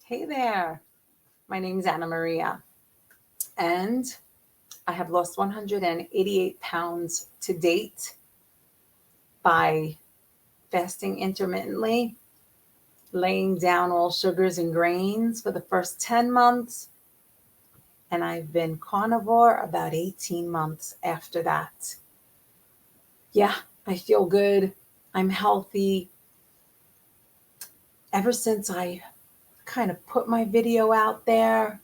Hey there, my name is Anna Maria, and I have lost 188 pounds to date by fasting intermittently, laying down all sugars and grains for the first 10 months, and I've been carnivore about 18 months after that. Yeah, I feel good. I'm healthy. Ever since I kind of put my video out there,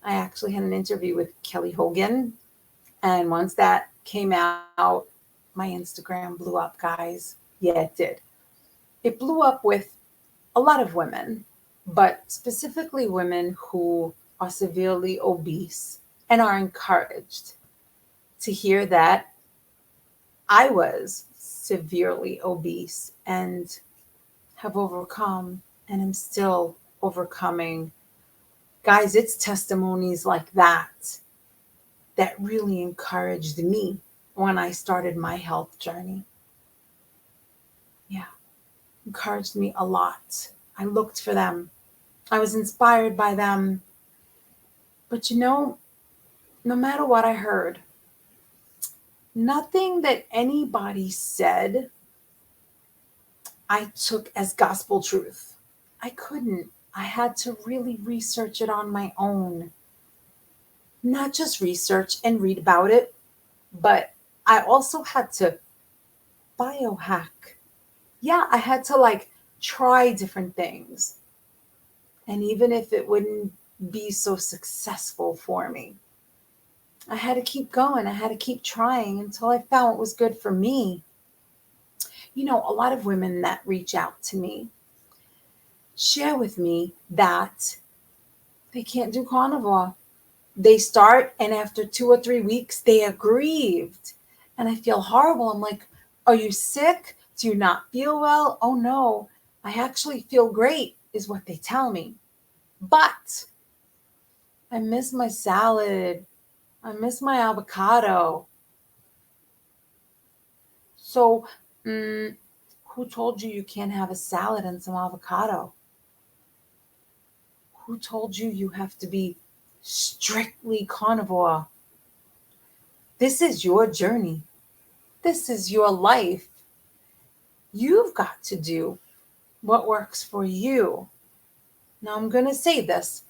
I actually had an interview with Kelly Hogan. And once that came out, my Instagram blew up, guys. Yeah, it did. It blew up with a lot of women, but specifically women who are severely obese and are encouraged to hear that I was severely obese and have overcome and am still overcoming. Guys, it's testimonies like that really encouraged me when I started my health journey. Yeah, encouraged me a lot. I looked for them. I was inspired by them. But no matter what I heard, nothing that anybody said I took as gospel truth. I couldn't. I had to really research it on my own. Not just research and read about it, but I also had to biohack. Yeah, I had to try different things. And even if it wouldn't be so successful for me, I had to keep going. I had to keep trying until I found what was good for me. A lot of women that reach out to me share with me that they can't do carnivore. They start, and after 2 or 3 weeks, they are grieved. And I feel horrible. I'm like, are you sick? Do you not feel well? Oh no, I actually feel great, is what they tell me. But I miss my salad. I miss my avocado. So, who told you you can't have a salad and some avocado? Who told you you have to be strictly carnivore? This is your journey. This is your life. You've got to do what works for you. Now, I'm going to say this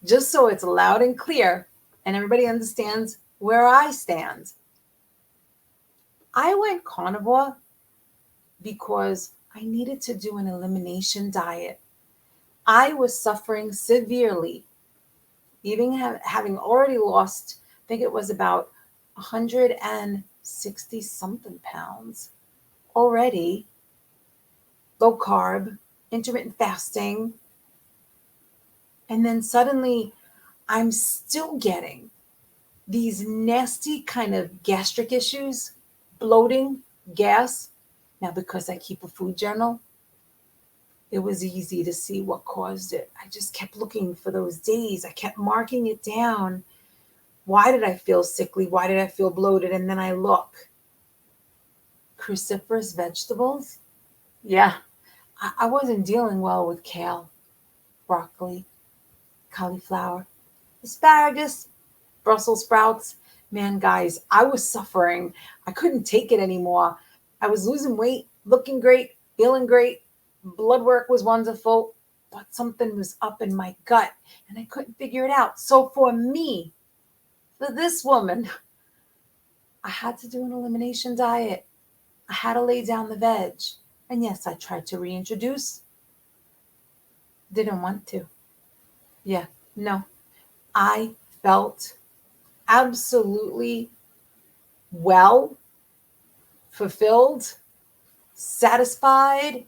just so it's loud and clear and everybody understands where I stand. I went carnivore because I needed to do an elimination diet. I was suffering severely, even having already lost, I think it was about 160 something pounds already, low carb, intermittent fasting. And then suddenly I'm still getting these nasty kind of gastric issues, bloating, gas. Now, because I keep a food journal, it was easy to see what caused it. I just kept looking for those days. I kept marking it down. Why did I feel sickly? Why did I feel bloated? And then I look. Cruciferous vegetables? Yeah, I wasn't dealing well with kale, broccoli, cauliflower, asparagus, Brussels sprouts. Man, guys, I was suffering. I couldn't take it anymore. I was losing weight, looking great, feeling great. Blood work was wonderful, but something was up in my gut and I couldn't figure it out. So for me, for this woman, I had to do an elimination diet. I had to lay down the veg. And yes, I tried to reintroduce. Didn't want to. Yeah, no. I felt absolutely well, fulfilled, satisfied.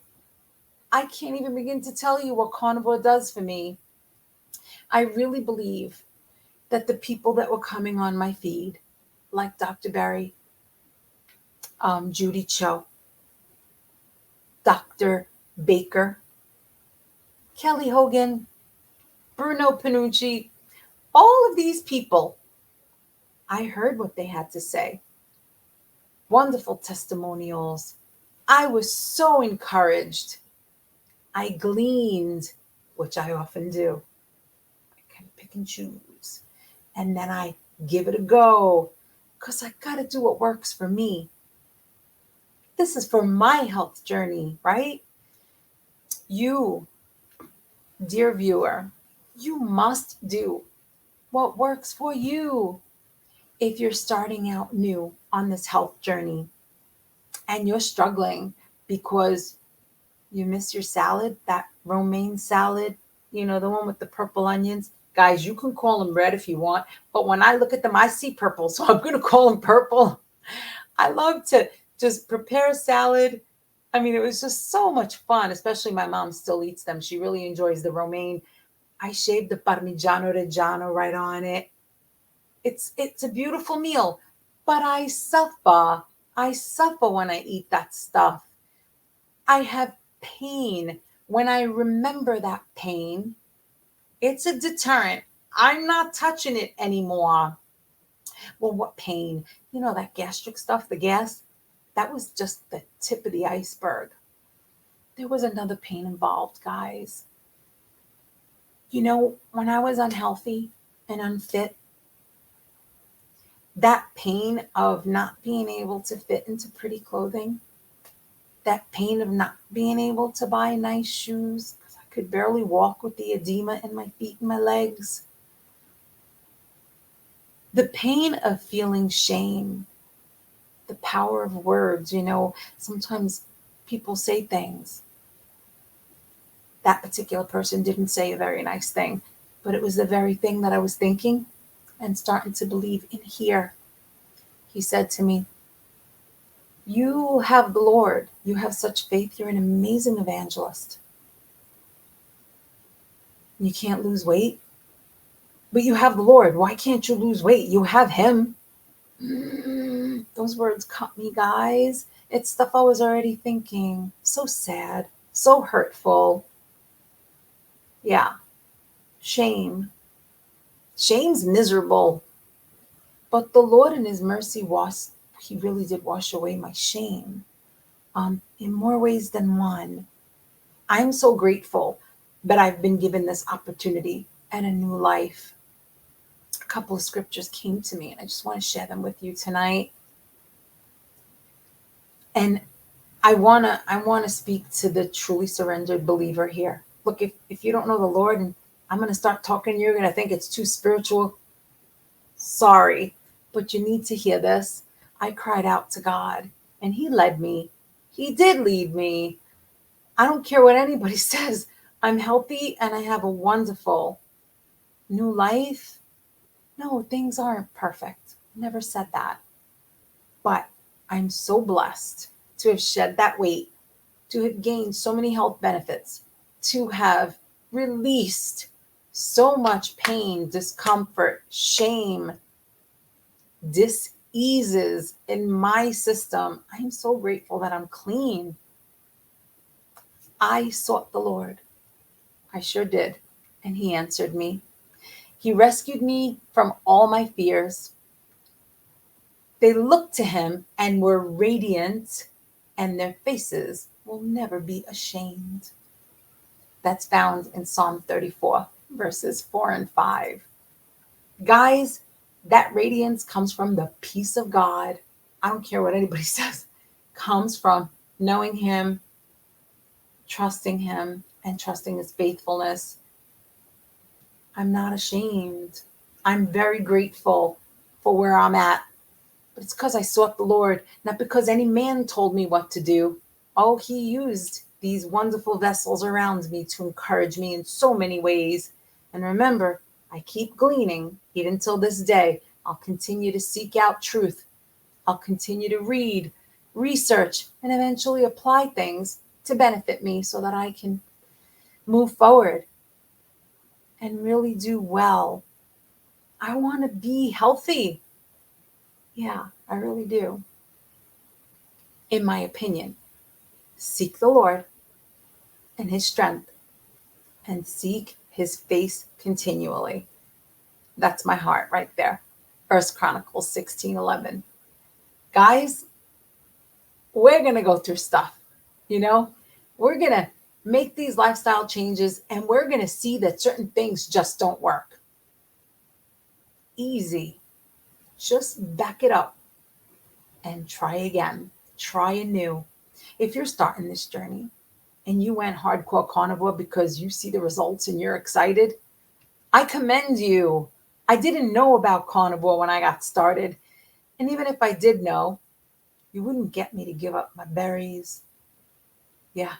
I can't even begin to tell you what carnivore does for me. I really believe that the people that were coming on my feed, like Dr. Barry, Judy Cho, Dr. Baker, Kelly Hogan, Bruno Panucci, all of these people, I heard what they had to say. Wonderful testimonials. I was so encouraged. I gleaned which I often do. I kind of pick and choose. And then I give it a go because I got to do what works for me. This is for my health journey, right? You, dear viewer, you must do what works for you. If you're starting out new on this health journey and you're struggling because you miss your salad, that romaine salad, the one with the purple onions. Guys, you can call them red if you want, but when I look at them, I see purple, so I'm going to call them purple. I love to just prepare a salad. I mean, it was just so much fun, especially my mom still eats them. She really enjoys the romaine. I shaved the Parmigiano Reggiano right on it. It's a beautiful meal, but I suffer. I suffer when I eat that stuff. I have pain. When I remember that pain, it's a deterrent. I'm not touching it anymore. Well, what pain? That gastric stuff, the gas, that was just the tip of the iceberg. There was another pain involved, guys. When I was unhealthy and unfit, that pain of not being able to fit into pretty clothing, that pain of not being able to buy nice shoes because I could barely walk with the edema in my feet and my legs, the pain of feeling shame, the power of words. Sometimes people say things. That particular person didn't say a very nice thing, but it was the very thing that I was thinking and starting to believe in here. He said to me, "You have the Lord. You have such faith. You're an amazing evangelist. You can't lose weight, but you have the Lord. Why can't you lose weight? You have Him." Those words cut me, guys. It's stuff I was already thinking. So sad, so hurtful. Yeah, shame. Shame's miserable. But the Lord in His mercy He really did wash away my shame in more ways than one. I'm so grateful that I've been given this opportunity and a new life. A couple of scriptures came to me, and I just want to share them with you tonight. And I wanna speak to the truly surrendered believer here. Look, if you don't know the Lord, and I'm gonna start talking, you're gonna think it's too spiritual. Sorry, but you need to hear this. I cried out to God, and He led me. He did lead me. I don't care what anybody says. I'm healthy and I have a wonderful new life. No, things aren't perfect. Never said that. But I'm so blessed to have shed that weight, to have gained so many health benefits, to have released so much pain, discomfort, shame, diseases in my system. I'm so grateful that I'm clean. I sought the Lord. I sure did. And He answered me. He rescued me from all my fears. They looked to Him and were radiant, and their faces will never be ashamed. That's found in Psalm 34, verses 4 and 5. Guys, that radiance comes from the peace of God. I don't care what anybody says. Comes from knowing Him, trusting Him, and trusting His faithfulness. I'm not ashamed. I'm very grateful for where I'm at. But it's because I sought the Lord, not because any man told me what to do. Oh, He used these wonderful vessels around me to encourage me in so many ways. And remember, I keep gleaning even till this day. I'll continue to seek out truth. I'll continue to read, research, and eventually apply things to benefit me so that I can move forward and really do well. I want to be healthy. Yeah, I really do. In my opinion, seek the Lord and His strength and seek His face continually. That's my heart right there. 1 Chronicles 16:11. Guys, we're going to go through stuff. We're going to Make these lifestyle changes, and we're going to see that certain things just don't work. Easy. Just back it up and try again. Try anew. If you're starting this journey and you went hardcore carnivore because you see the results and you're excited, I commend you. I didn't know about carnivore when I got started. And even if I did know, you wouldn't get me to give up my berries. Yeah.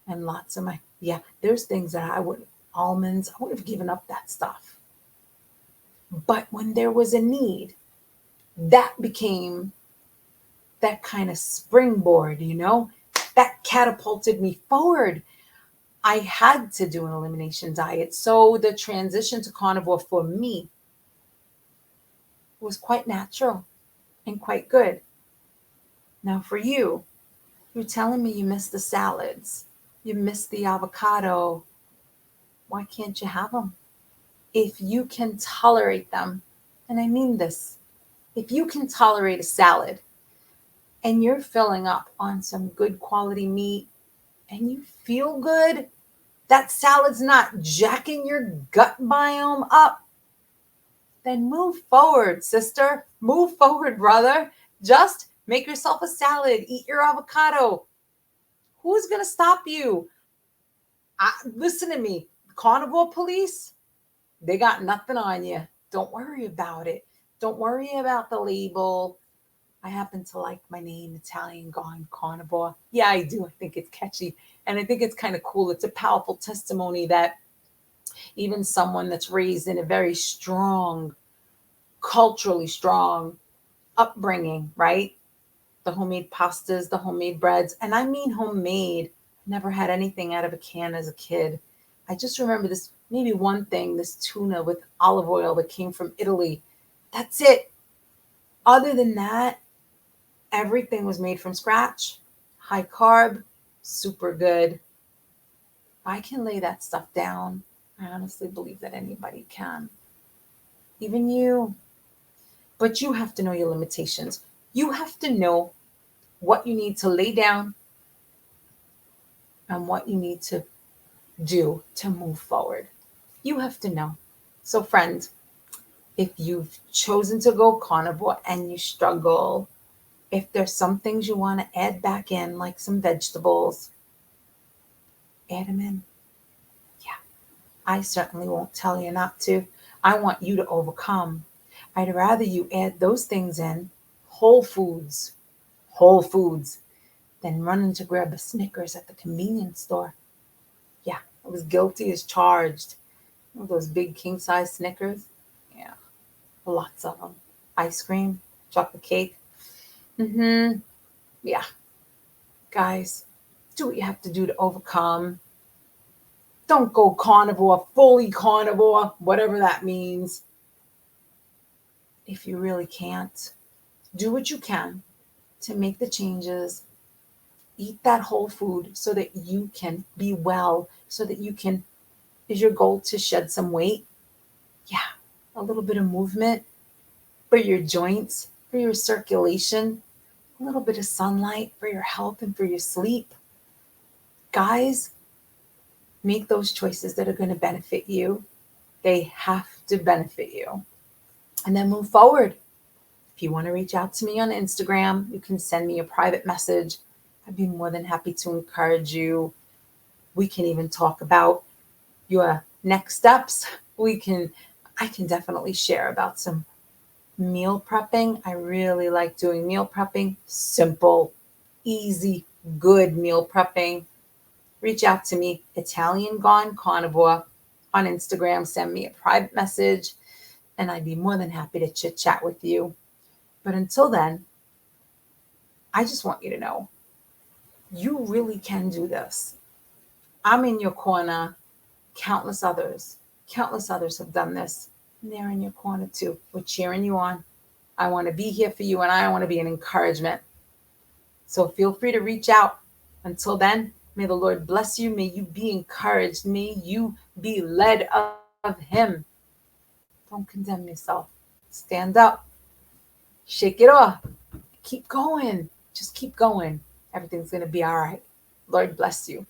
And lots of there's things that almonds, I would have given up that stuff. But when there was a need, that became that kind of springboard, that catapulted me forward. I had to do an elimination diet. So the transition to carnivore for me was quite natural and quite good. Now for you, you're telling me you miss the salads, you miss the avocado. Why can't you have them? If you can tolerate them, and I mean this, if you can tolerate a salad and you're filling up on some good quality meat and you feel good, that salad's not jacking your gut biome up, then move forward, sister. Move forward, brother. Just make yourself a salad. Eat your avocado. Who's going to stop you? Listen to me. Carnivore police, they got nothing on you. Don't worry about it. Don't worry about the label. I happen to like my name, Italian Gone Carnivore. Yeah, I do. I think it's catchy. And I think it's kind of cool. It's a powerful testimony that even someone that's raised in a very strong, culturally strong upbringing, right? The homemade pastas, the homemade breads. And I mean homemade. Never had anything out of a can as a kid. I just remember this, maybe one thing, this tuna with olive oil that came from Italy. That's it. Other than that, everything was made from scratch. High carb, super good. I can lay that stuff down. I honestly believe that anybody can. Even you. But you have to know your limitations. You have to know what you need to lay down and what you need to do to move forward. You have to know. So, friend, if you've chosen to go carnivore and you struggle, if there's some things you want to add back in, like some vegetables, add them in. Yeah, I certainly won't tell you not to. I want you to overcome. I'd rather you add those things in, whole foods, than running to grab a Snickers at the convenience store. Yeah, I was guilty as charged. Those big king size Snickers. Yeah, lots of them. Ice cream, chocolate cake. Yeah, guys, do what you have to do to overcome. Don't go carnivore, fully carnivore, whatever that means. If you really can't, do what you can to make the changes. Eat that whole food so that you can be well, so that you can, is your goal to shed some weight? Yeah, a little bit of movement for your joints, for your circulation, a little bit of sunlight for your health and for your sleep. Guys, make those choices that are going to benefit you. They have to benefit you. And then move forward. If you want to reach out to me on Instagram, you can send me a private message. I'd be more than happy to encourage you. We can even talk about your next steps. I can definitely share about some meal prepping. I really like doing meal prepping. Simple, easy, good meal prepping. Reach out to me, Italian Gone Carnivore, on Instagram. Send me a private message, and I'd be more than happy to chit chat with you. But until then, I just want you to know you really can do this. I'm in your corner. Countless others have done this. And they're in your corner too. We're cheering you on. I want to be here for you, and I want to be an encouragement. So feel free to reach out. Until then, may the Lord bless you. May you be encouraged. May you be led of Him. Don't condemn yourself. Stand up. Shake it off. Keep going. Just keep going. Everything's going to be all right. Lord bless you.